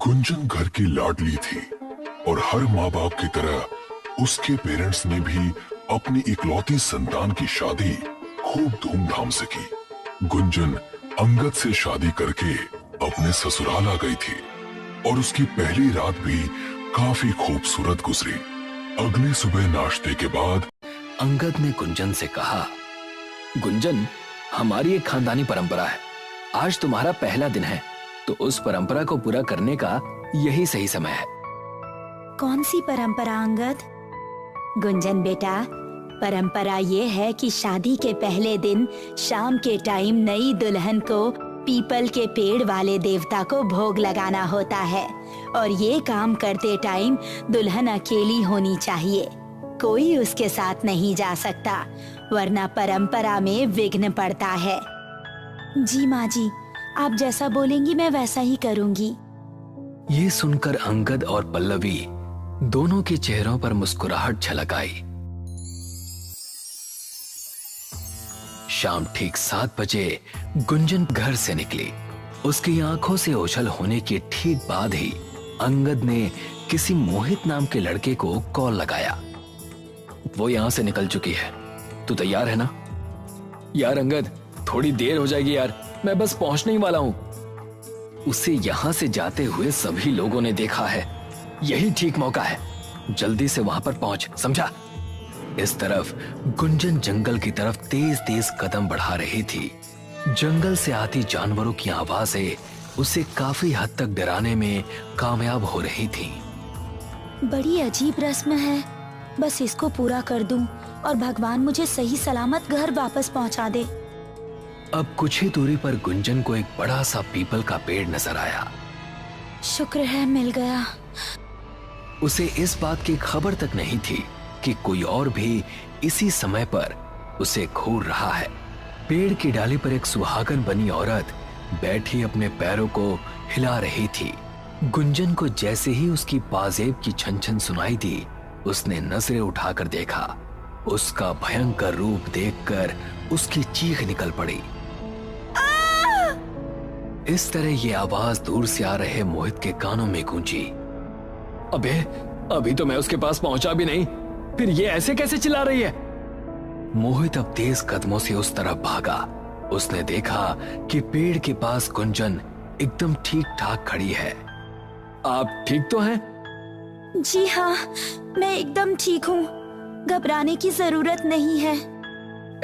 गुंजन घर की लाडली थी और हर माँ बाप की तरह उसके पेरेंट्स ने भी अपनी इकलौती संतान की शादी खूब धूमधाम से की। गुंजन अंगद से शादी करके अपने ससुराल आ गई थी और उसकी पहली रात भी काफी खूबसूरत गुजरी। अगली सुबह नाश्ते के बाद अंगद ने गुंजन से कहा, गुंजन, हमारी एक खानदानी परंपरा है। आज तुम्हारा पहला दिन है, तो उस परंपरा को पूरा करने का यही सही समय है। कौन सी परंपरा अंगद? गुंजन बेटा, परंपरा ये है कि शादी के पहले दिन शाम के टाइम नई दुल्हन को पीपल के पेड़ वाले देवता को भोग लगाना होता है और ये काम करते टाइम दुल्हन अकेली होनी चाहिए। कोई उसके साथ नहीं जा सकता, वरना परंपरा में विघ्न पड़ता है। जी माँ जी, आप जैसा बोलेंगी मैं वैसा ही करूंगी। ये सुनकर अंगद और पल्लवी दोनों के चेहरों पर मुस्कुराहट झलक आई। शाम ठीक 7 बजे गुंजन घर से निकली। उसकी आंखों से ओझल होने के ठीक बाद ही अंगद ने किसी मोहित नाम के लड़के को कॉल लगाया। वो यहाँ से निकल चुकी है, तू तैयार है ना? यार अंगद, थोड़ी देर हो जाएगी यार, मैं बस पहुंचने ही वाला हूँ। उसे यहाँ से जाते हुए सभी लोगों ने देखा है, यही ठीक मौका है, जल्दी से वहां पर पहुंच, समझा? इस तरफ गुंजन जंगल की तरफ तेज तेज कदम बढ़ा रही थी। जंगल से आती जानवरों की आवाजें उसे काफी हद तक डराने में कामयाब हो रही थी। बड़ी अजीब रस्म है, बस इसको पूरा कर दूं और भगवान मुझे सही सलामत घर वापस पहुंचा दे। अब कुछ ही दूरी पर गुंजन को एक बड़ा सा पीपल का पेड़ नजर आया। शुक्र है मिल गया। उसे इस बात की खबर तक नहीं थी कि कोई और भी इसी समय पर उसे घूर रहा है। पेड़ की डाली पर एक सुहागन बनी औरत बैठी अपने पैरों को हिला रही थी। गुंजन को जैसे ही उसकी पाजेब की छन छन सुनाई दी, उसने नजरें उठाकर देखा। उसका भयंकर रूप देखकर उसकी चीख निकल पड़ी। इस तरह ये आवाज दूर से आ रहे मोहित के कानों में गूंजी। अबे, अभी तो मैं उसके पास पहुंचा भी नहीं, फिर ये ऐसे कैसे चिल्ला रही है? मोहित अब तेज कदमों से उस तरफ भागा। उसने देखा कि पेड़ के पास गुंजन एकदम ठीक ठाक खड़ी है। आप ठीक तो हैं? जी हाँ, मैं एकदम ठीक हूँ, घबराने की जरूरत नहीं है।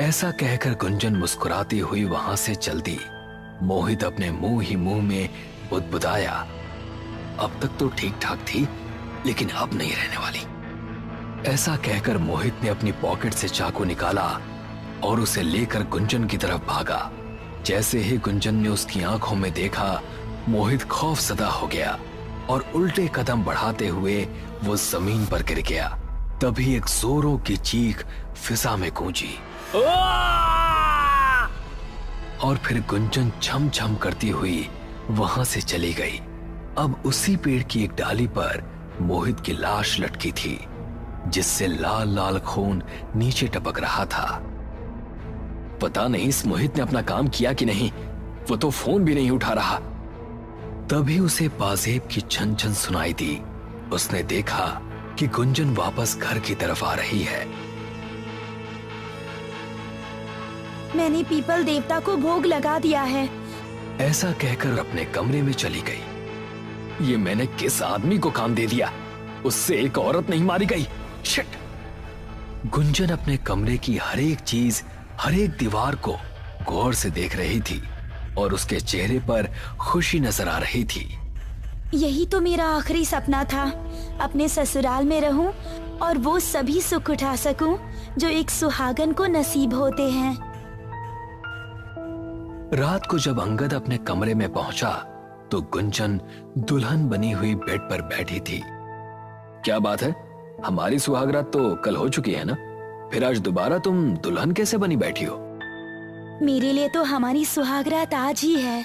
ऐसा कहकर गुंजन मुस्कुराती हुई वहां से चल दी। मोहित अपने मुंह ही मुंह में बुदबुदाया, अब तक तो ठीक ठाक थी, लेकिन अब नहीं रहने वाली। ऐसा कहकर मोहित ने अपनी पॉकेट से चाकू निकाला और उसे लेकर गुंजन की तरफ भागा। जैसे ही गुंजन ने उसकी आंखों में देखा, मोहित खौफजदा हो गया और उल्टे कदम बढ़ाते हुए वो जमीन पर गिर गया। तभी एक जोरों की चीख फिजा में गूंजी और फिर गुंजन छम छम करती हुई वहां से चली गई। अब उसी पेड़ की एक डाली पर मोहित की लाश लटकी थी, जिससे लाल लाल खून नीचे टपक रहा था। पता नहीं इस मोहित ने अपना काम किया कि नहीं, वो तो फोन भी नहीं उठा रहा। तभी उसे पाजेब की छन छन सुनाई दी। उसने देखा कि गुंजन वापस घर की तरफ आ रही है। मैंने पीपल देवता को भोग लगा दिया है। ऐसा कहकर अपने कमरे में चली गई। ये मैंने किस आदमी को काम दे दिया, उससे एक औरत नहीं मारी गई। शिट! गुंजन अपने कमरे की हर एक चीज, हर एक दीवार को गौर से देख रही थी और उसके चेहरे पर खुशी नजर आ रही थी। यही तो मेरा आखिरी सपना था, अपने ससुराल में रहूं और वो सभी सुख उठा सकूं जो एक सुहागन को नसीब होते हैं। रात को जब अंगद अपने कमरे में पहुंचा तो गुंजन दुल्हन बनी हुई बेड पर बैठी थी। क्या बात है, हमारी सुहागरात तो कल हो चुकी है ना, फिर आज दोबारा तुम दुल्हन कैसे बनी बैठी हो? मेरे लिए तो हमारी सुहागरात आज ही है।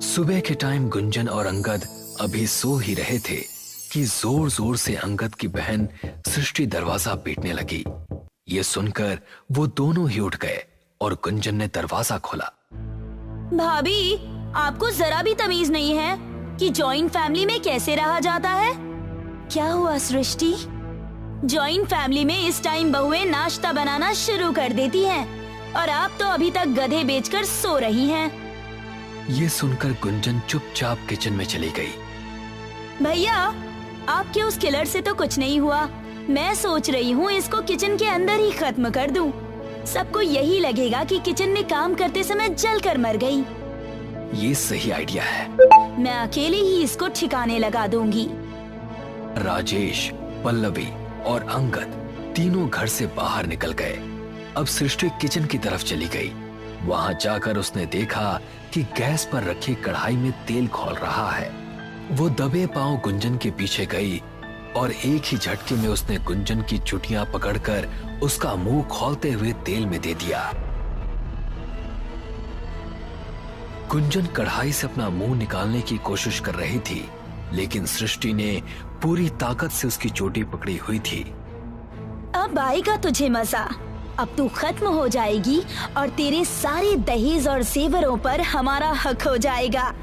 सुबह के टाइम गुंजन और अंगद अभी सो ही रहे थे कि जोर जोर से अंगद की बहन सृष्टि दरवाजा पीटने लगी। ये सुनकर वो दोनों ही उठ गए और गुंजन ने दरवाजा खोला। भाभी, आपको जरा भी तमीज नहीं है, कि जॉइंट फैमिली में कैसे रहा जाता है। क्या हुआ सृष्टि? जॉइंट फैमिली में इस टाइम बहुएं नाश्ता बनाना शुरू कर देती हैं और आप तो अभी तक गधे बेचकर सो रही हैं। ये सुनकर गुंजन चुपचाप किचन में चली गई। भैया, आपके उस किलर से तो कुछ नहीं हुआ। मैं सोच रही हूँ इसको किचन के अंदर ही खत्म कर दूं। सबको यही लगेगा कि किचन में काम करते समय जलकर मर गई। ये सही आइडिया है। मैं अकेले ही इसको ठिकाने लगा दूंगी। राजेश, पल्लवी और अंगद तीनों घर से बाहर निकल गए। अब सृष्टि किचन की तरफ चली गई। वहां जाकर उसने देखा कि गैस पर रखी कढ़ाई में तेल खौल रहा है। वो दबे पांव गुंजन के पीछे गई और एक ही झटके में उसने गुंजन की चुटियां पकड़कर उसका मुंह खौलते हुए तेल में दे दिया। गुंजन कढ़ाई से अपना मुंह निकालने की कोशिश कर रही थी, लेकिन सृष्टि ने पूरी ताकत से उसकी चोटी पकड़ी हुई थी। अब आएगा तुझे मजा। अब तू खत्म हो जाएगी और तेरे सारे दहेज और जेवरों पर हमारा हक हो जाएगा।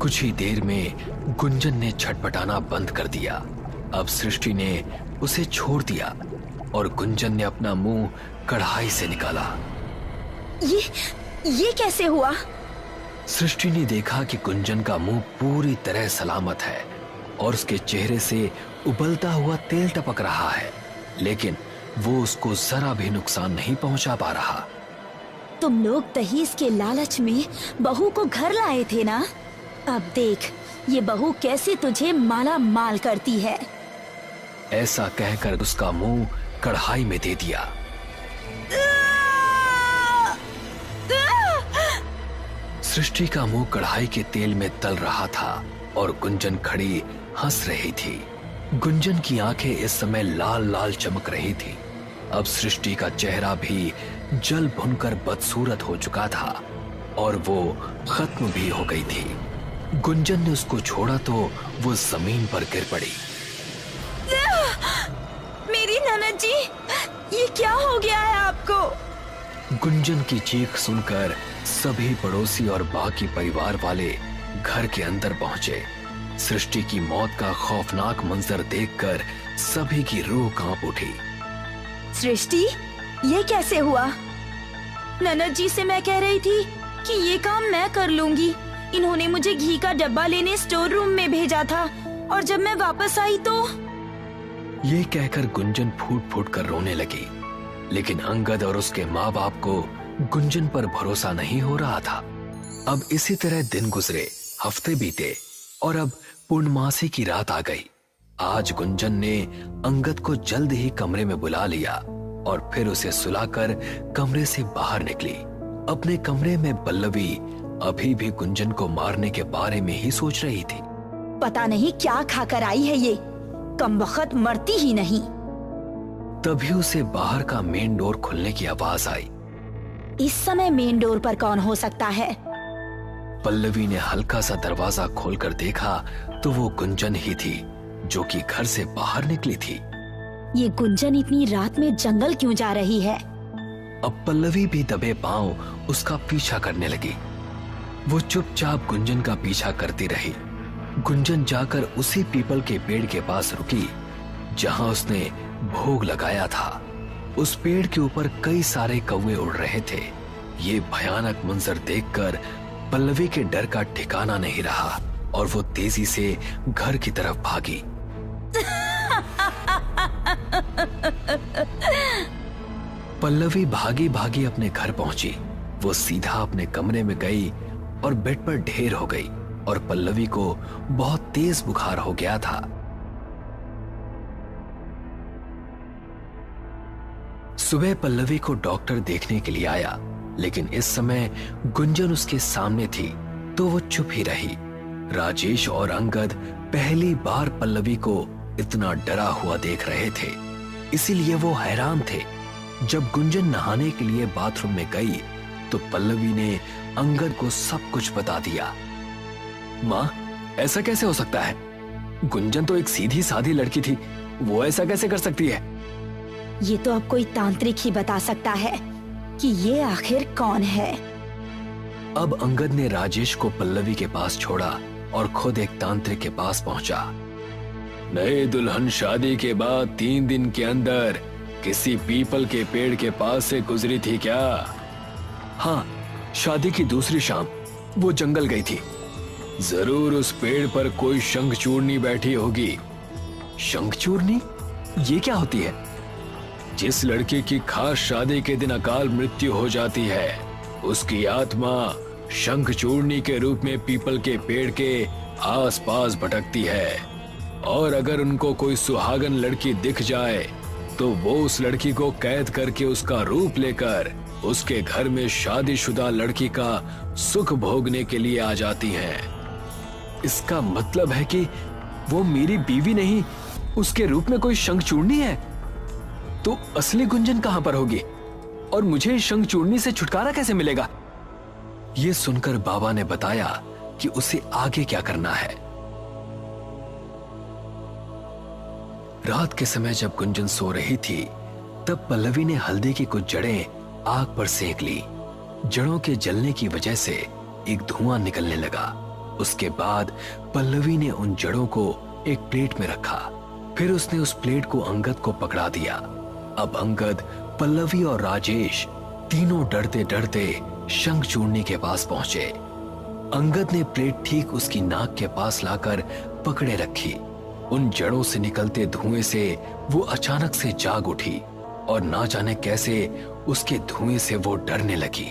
कुछ ही देर में गुंजन ने छटपटाना बंद कर दिया। अब सृष्टि ने उसे छोड़ दिया और गुंजन ने अपना मुंह कढ़ाई से निकाला। ये कैसे हुआ? सृष्टि ने देखा कि गुंजन का मुंह पूरी तरह सलामत है और उसके चेहरे से उबलता हुआ तेल टपक रहा है, लेकिन वो उसको जरा भी नुकसान नहीं पहुंचा पा रहा। तुम लोग दहेज के लालच में बहू को घर लाए थे ना? अब देख ये बहू कैसे तुझे माला माल करती है। ऐसा कहकर उसका मुंह कढ़ाई में दे दिया। सृष्टि का मुंह कढ़ाई के तेल में तल रहा था और गुंजन खड़ी हंस रही थी। गुंजन की आंखें इस समय लाल लाल चमक रही थी। अब सृष्टि का चेहरा भी जल भुनकर बदसूरत हो चुका था और वो खत्म भी हो गई थी। गुंजन ने उसको छोड़ा तो वो जमीन पर गिर पड़ी। मेरी ननद जी, ये क्या हो गया है आपको? गुंजन की चीख सुनकर सभी पड़ोसी और बाकी परिवार वाले घर के अंदर पहुंचे। सृष्टि की मौत का खौफनाक मंजर देखकर सभी की रूह कांप उठी। सृष्टि, ये कैसे हुआ? ननद जी से मैं कह रही थी कि ये काम मैं कर लूंगी। इन्होंने मुझे घी का डब्बा लेने स्टोर रूम में भेजा था और जब मैं वापस आई तो। ये कहकर गुंजन फूट फूट कर रोने लगी, लेकिन अंगद और उसके माँ बाप को गुंजन पर भरोसा नहीं हो रहा था। अब इसी तरह दिन गुजरे, हफ्ते बीते और अब पूर्णमासी की रात आ गई। आज गुंजन ने अंगद को जल्द ही कमरे में बुला लिया और फिर उसे सुलाकर कमरे से बाहर निकली। अपने कमरे में पल्लवी अभी भी गुंजन को मारने के बारे में ही सोच रही थी। पता नहीं क्या खाकर आई है ये, कमबख्त मरती ही नहीं। तभी उसे बाहर का मेन डोर खुलने की आवाज आई। इस समय मेन डोर पर कौन हो सकता है? पल्लवी ने हल्का सा दरवाजा खोलकर देखा तो वो गुंजन ही थी जो कि घर से बाहर निकली थी। ये गुंजन इतनी रात में जंगल क्यों जा रही है? अब पल्लवी भी दबे पांव उसका पीछा करने लगी। वो चुपचाप गुंजन का पीछा करती रही। गुंजन जाकर उसी पीपल के पेड़ के पास रुकी जहां उसने भोग लगाया था। उस पेड़ के ऊपर कई सारे कौवे उड़ रहे थे। ये भयानक मंजर देखकर पल्लवी के डर का ठिकाना नहीं रहा और वो तेजी से घर की तरफ भागी। पल्लवी भागी भागी अपने घर पहुंची। वो सीधा अपने कमरे में गई और बेड पर ढेर हो गई और पल्लवी को बहुत तेज बुखार हो गया था। सुबह पल्लवी को डॉक्टर देखने के लिए आया, लेकिन इस समय गुंजन उसके सामने थी तो वो चुप ही रही। राजेश और अंगद पहली बार पल्लवी को इतना डरा हुआ देख रहे थे, इसीलिए वो हैरान थे। जब गुंजन नहाने के लिए बाथरूम में गई तो पल्लवी ने अंगद को सब कुछ बता दिया। माँ, ऐसा कैसे हो सकता है? गुंजन तो एक सीधी सादी लड़की थी, वो ऐसा कैसे कर सकती है? ये तो अब कोई तांत्रिक ही बता सकता है कि ये आखिर कौन है। अब अंगद ने राजेश को पल्लवी के पास छोड़ा और खुद एक तांत्रिक के पास पहुंचा। नए दुल्हन शादी के बाद 3 दिन के अंदर किसी पीपल के पेड़ के पास से गुजरी थी क्या? हाँ, शादी की दूसरी शाम वो जंगल गई थी। जरूर उस पेड़ पर कोई शंखचूड़नी बैठी होगी। शंखचूड़नी? ये क्या होती है? जिस लड़की की खास शादी के दिन अकाल मृत्यु हो जाती है, उसकी आत्मा शंखचूड़नी के रूप में पीपल के पेड़ के आसपास भटकती है, और अगर उनको कोई सुहागन लड़की दिख जाए तो वो उस लड़की को कैद करके उसका रूप लेकर उसके घर में शादीशुदा लड़की का सुख भोगने के लिए आ जाती हैं। इसका मतलब है कि वो मेरी बीवी नहीं, उसके रूप में कोई शंखचूड़नी है। तो असली गुंजन कहां पर होगी और मुझे शंखचूड़नी से छुटकारा कैसे मिलेगा? ये सुनकर बाबा ने बताया कि उसे आगे क्या करना है। रात के समय जब गुंजन सो रही थी, तब पल्लवी ने हल्दी की कुछ जड़ें आग पर सेक ली। जड़ों के जलने की वजह से एक धुआं निकलने लगा। उसके बाद पल्लवी ने उन जड़ों को एक प्लेट में रखा। फिर उसने उस प्लेट को अंगद को पकड़ा दिया। अब अंगद, पल्लवी और राजेश तीनों डरते डरते शंखचूड़नी के पास पहुंचे। अंगद ने प्लेट ठीक उसकी नाक के पास लाकर पकड़े रखी। उन जड़ों से निकलते धुएं से वो अचानक से जाग उठी और ना जाने कैसे उसके धुएं से वो डरने लगी।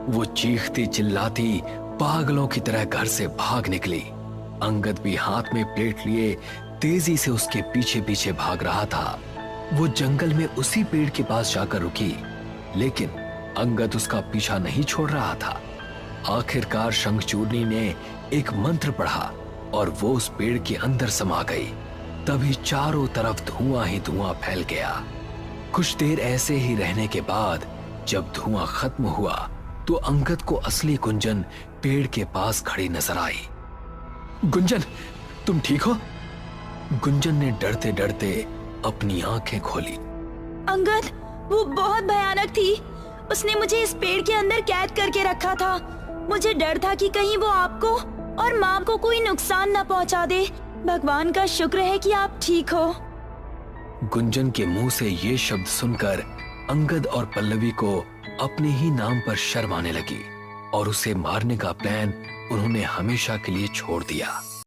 वो चीखती चिल्लाती पागलों की तरह घर से भाग निकली। अंगद भी हाथ में प्लेट लिए तेजी से उसके पीछे पीछे भाग रहा था। वो जंगल में उसी पेड़ के पास जाकर रुकी, लेकिन अंगद उसका पीछा नहीं छोड़ रहा था। आखिरकार शंखचूड़नी ने एक मंत्र पढ़ा और वो उस पेड़ के अंदर समा गई। तभी चारों तरफ धुआं ही धुआं फैल गया। कुछ देर ऐसे ही रहने के बाद जब धुआं खत्म हुआ तो अंगद को असली गुंजन पेड़ के पास खड़ी नजर आई। गुंजन, तुम ठीक हो? गुंजन ने डरते डरते अपनी आंखें खोली। अंगद, वो बहुत भयानक थी। उसने मुझे इस पेड़ के अंदर कैद करके रखा था। मुझे डर था कि कहीं वो आपको और माँ को कोई नुकसान न पहुँचा दे। भगवान का शुक्र है कि आप ठीक हो। गुंजन के मुंह से ये शब्द सुनकर अंगद और पल्लवी को अपने ही नाम पर शर्म आने लगी और उसे मारने का प्लान उन्होंने हमेशा के लिए छोड़ दिया।